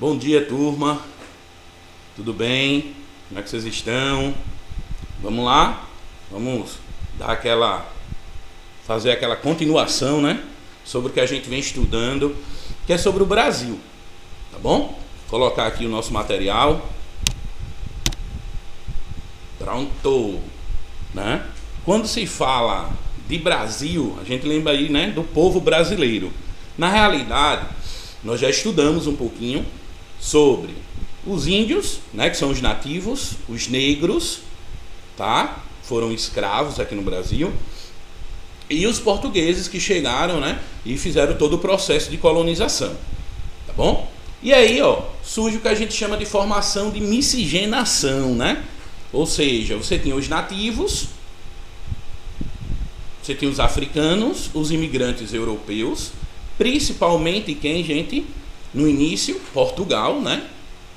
Bom dia, turma. Tudo bem? Como é que vocês estão? Vamos lá? Vamos fazer aquela continuação, né? Sobre o que a gente vem estudando, que é sobre o Brasil. Tá bom? Vou colocar aqui o nosso material. Pronto, né? Quando se fala de Brasil, a gente lembra aí, né, do povo brasileiro. Na realidade, nós já estudamos um pouquinho sobre os índios, né, que são os nativos, os negros, tá? Foram escravos aqui no Brasil, e os portugueses que chegaram, né, e fizeram todo o processo de colonização, tá bom? E aí, ó, surge o que a gente chama de formação de miscigenação, né? Ou seja, você tinha os nativos, você tinha os africanos, os imigrantes europeus, principalmente quem, gente, no início, Portugal, né?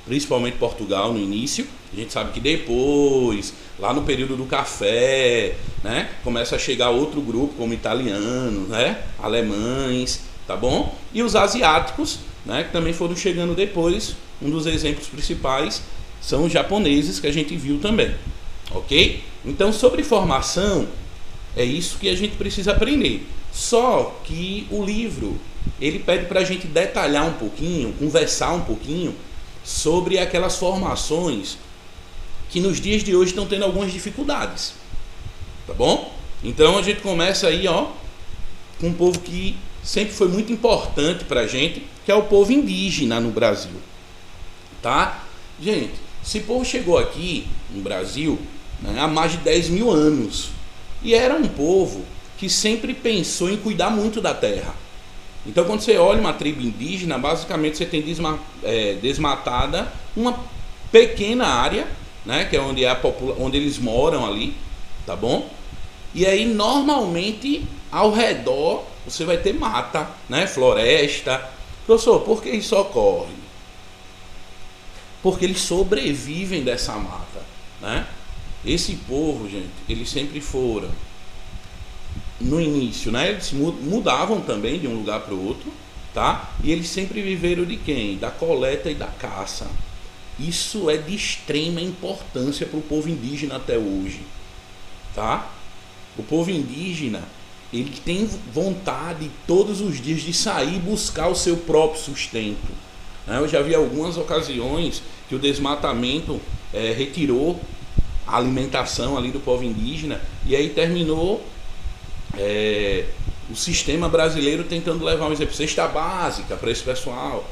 Principalmente Portugal no início. A gente sabe que depois, lá no período do café, né, começa a chegar outro grupo, como italianos, né, alemães, tá bom? E os asiáticos, né, que também foram chegando depois. Um dos exemplos principais são os japoneses, que a gente viu também, ok? Então, sobre formação, é isso que a gente precisa aprender. Só que o livro, ele pede para a gente detalhar um pouquinho, conversar um pouquinho sobre aquelas formações que nos dias de hoje estão tendo algumas dificuldades, tá bom? Então a gente começa aí, ó, com um povo que sempre foi muito importante para a gente, que é o povo indígena no Brasil, tá? Gente, esse povo chegou aqui no Brasil, né, há mais de 10 mil anos, e era um povo que sempre pensou em cuidar muito da terra. Então, quando você olha uma tribo indígena, basicamente você tem desmatada uma pequena área, né, que é onde eles moram ali, tá bom? E aí, normalmente, ao redor, você vai ter mata, né, floresta. Professor, por que isso ocorre? Porque eles sobrevivem dessa mata, né? Esse povo, gente, eles sempre foram, no início, né, eles mudavam também de um lugar para o outro, tá? E eles sempre viveram de quem? Da coleta e da caça. Isso é de extrema importância para o povo indígena até hoje, tá? O povo indígena, ele tem vontade todos os dias de sair e buscar o seu próprio sustento, né? Eu já vi algumas ocasiões que o desmatamento retirou a alimentação ali do povo indígena, e aí terminou o sistema brasileiro tentando levar, um exemplo, cesta básica para esse pessoal,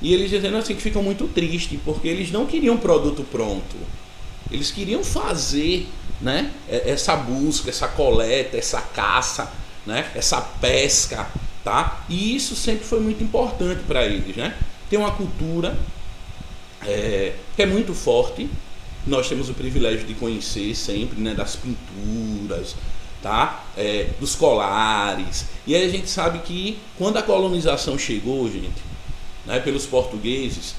e eles dizendo assim que ficam muito tristes, porque eles não queriam produto pronto, eles queriam fazer, né, essa busca, essa coleta, essa caça, né, essa pesca, tá? E isso sempre foi muito importante para eles, né? Tem uma cultura que é muito forte. Nós temos o privilégio de conhecer sempre, né, das pinturas, tá? Dos colares. E aí a gente sabe que quando a colonização chegou, gente, né, pelos portugueses,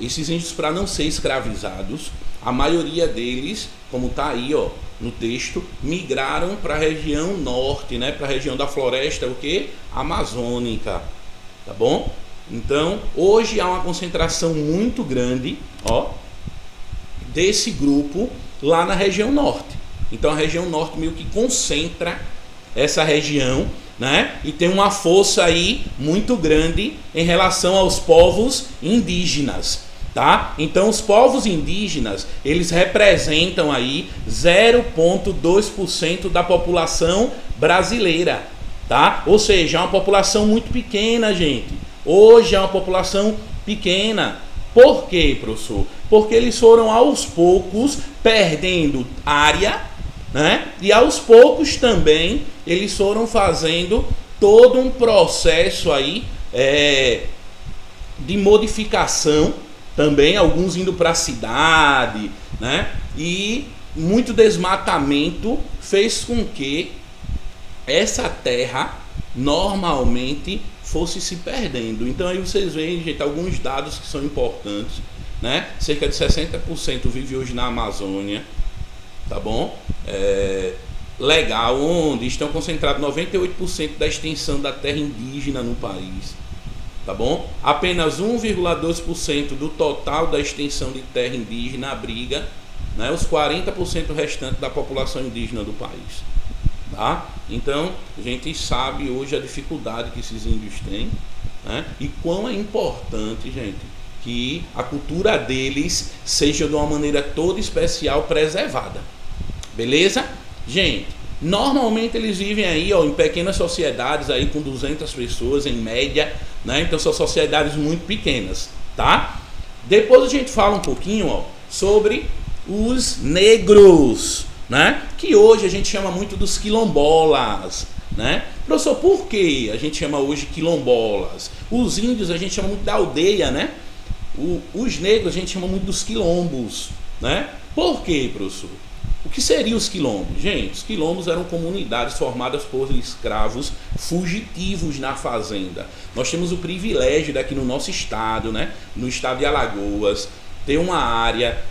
esses índios, para não ser escravizados, a maioria deles, como está aí, ó, no texto, migraram para a região norte, né, para a região da floresta, o que? Amazônica, tá bom? Então, hoje há uma concentração muito grande, ó, desse grupo lá na região norte. Então a região norte meio que concentra essa região, né? E tem uma força aí muito grande em relação aos povos indígenas, tá? Então os povos indígenas, eles representam aí 0,2% da população brasileira, tá? Ou seja, é uma população muito pequena, gente. Hoje é uma população pequena. Por quê, professor? Porque eles foram aos poucos perdendo área, né? E aos poucos também eles foram fazendo todo um processo aí de modificação também, alguns indo para a cidade, né? E muito desmatamento fez com que essa terra normalmente fosse se perdendo. Então aí vocês veem, gente, alguns dados que são importantes, né? Cerca de 60% vive hoje na Amazônia, tá bom? Legal, onde estão concentrados 98% da extensão da terra indígena no país. tá bom? Apenas 1,2% do total da extensão de terra indígena abriga, né, os 40% restantes da população indígena do país. Tá? Então, a gente sabe hoje a dificuldade que esses índios têm, né? E quão é importante, gente, que a cultura deles seja de uma maneira toda especial preservada. Beleza? Gente, normalmente eles vivem aí, ó, em pequenas sociedades aí com 200 pessoas em média, né? Então são sociedades muito pequenas, tá? Depois a gente fala um pouquinho, ó, sobre os negros, né? Que hoje a gente chama muito dos quilombolas, né? Professor, por que a gente chama hoje quilombolas? Os índios a gente chama muito da aldeia, né? Os negros a gente chama muito dos quilombos, né? Por quê, professor? O que seriam os quilombos? Gente, os quilombos eram comunidades formadas por escravos fugitivos na fazenda. Nós temos o privilégio daqui no nosso estado, né? No estado de Alagoas, ter uma área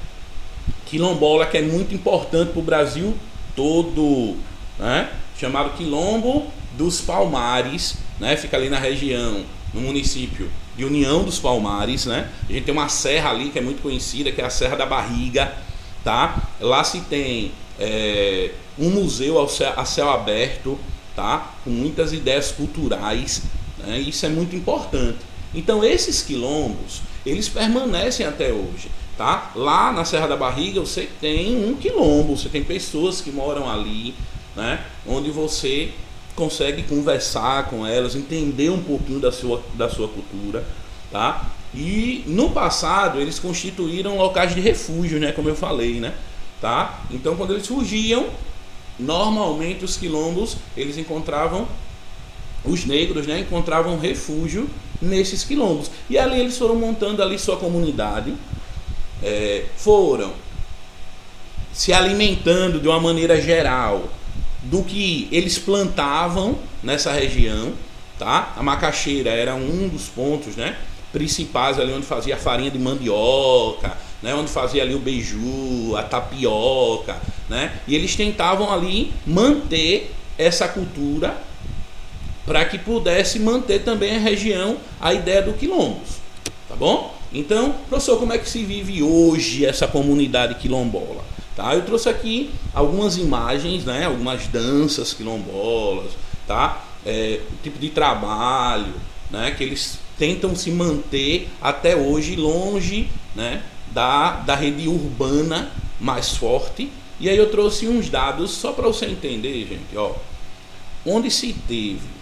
quilombola que é muito importante para o Brasil todo, né? Chamado Quilombo dos Palmares, né? Fica ali na região, no município de União dos Palmares, né? A gente tem uma serra ali que é muito conhecida, que é a Serra da Barriga, tá? Lá se tem um museu a céu aberto, tá? Com muitas ideias culturais, né? Isso é muito importante. Então esses quilombos, eles permanecem até hoje, tá? Lá na Serra da Barriga você tem um quilombo, você tem pessoas que moram ali, né? Onde você consegue conversar com elas, entender um pouquinho da sua cultura, tá? E no passado eles constituíram locais de refúgio, né? Como eu falei, né? Tá? Então quando eles fugiam, normalmente os quilombos, eles encontravam, os negros, né? Encontravam refúgio nesses quilombos. E ali eles foram montando ali sua comunidade, foram se alimentando de uma maneira geral do que eles plantavam nessa região, tá? A macaxeira era um dos pontos, né, principais ali onde fazia a farinha de mandioca, né, onde fazia ali o beiju, a tapioca, né? E eles tentavam ali manter essa cultura para que pudesse manter também a região, a ideia do quilombos, tá bom? Então, professor, como é que se vive hoje essa comunidade quilombola? Tá, eu trouxe aqui algumas imagens, né, algumas danças quilombolas, tá? O tipo de trabalho, né, que eles tentam se manter até hoje longe, né, da rede urbana mais forte. E aí eu trouxe uns dados só para você entender, gente, ó, onde se teve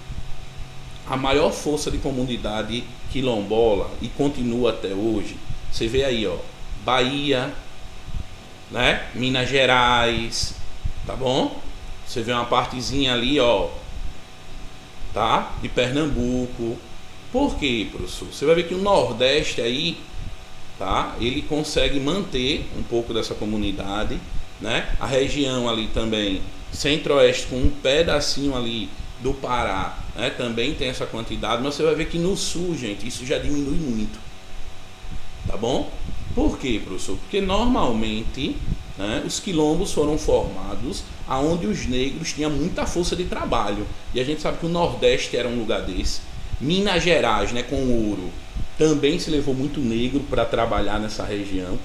a maior força de comunidade quilombola e continua até hoje. Você vê aí, ó, Bahia, né? Minas Gerais, tá bom? Você vê uma partezinha ali, ó, tá? De Pernambuco. Por quê, professor? Você vai ver que o Nordeste aí, tá? Ele consegue manter um pouco dessa comunidade, né? A região ali também, Centro-Oeste, com um pedacinho ali do Pará, né? Também tem essa quantidade, mas você vai ver que no Sul, gente, isso já diminui muito, tá bom? Por quê, professor? Porque normalmente, né, os quilombos foram formados aonde os negros tinham muita força de trabalho. E a gente sabe que o Nordeste era um lugar desse. Minas Gerais, né, com ouro, também se levou muito negro para trabalhar nessa região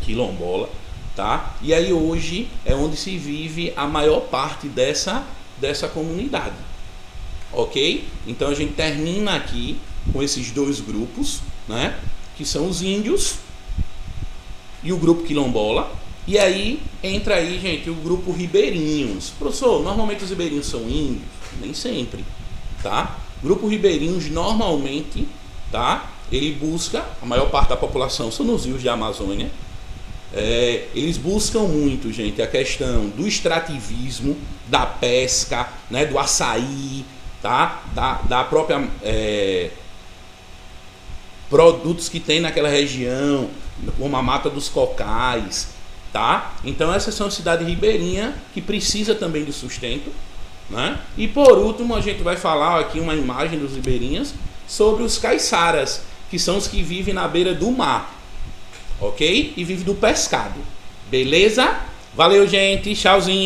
quilombola, tá? E aí hoje é onde se vive a maior parte dessa comunidade. Ok? Então a gente termina aqui com esses dois grupos, né? Que são os índios e o grupo quilombola. E aí entra aí, gente, o grupo ribeirinhos. Professor, normalmente os ribeirinhos são índios? Nem sempre, tá? Grupo ribeirinhos normalmente, tá? Ele busca, a maior parte da população são nos rios da Amazônia. Eles buscam muito, gente, a questão do extrativismo, da pesca, né, do açaí, tá? Da própria produtos que tem naquela região, como a mata dos cocais, tá? Então essas são cidades ribeirinhas que precisa também de sustento, né? E por último a gente vai falar aqui uma imagem dos ribeirinhos sobre os caiçaras, que são os que vivem na beira do mar, ok? E vivem do pescado, beleza? Valeu, gente, tchauzinho.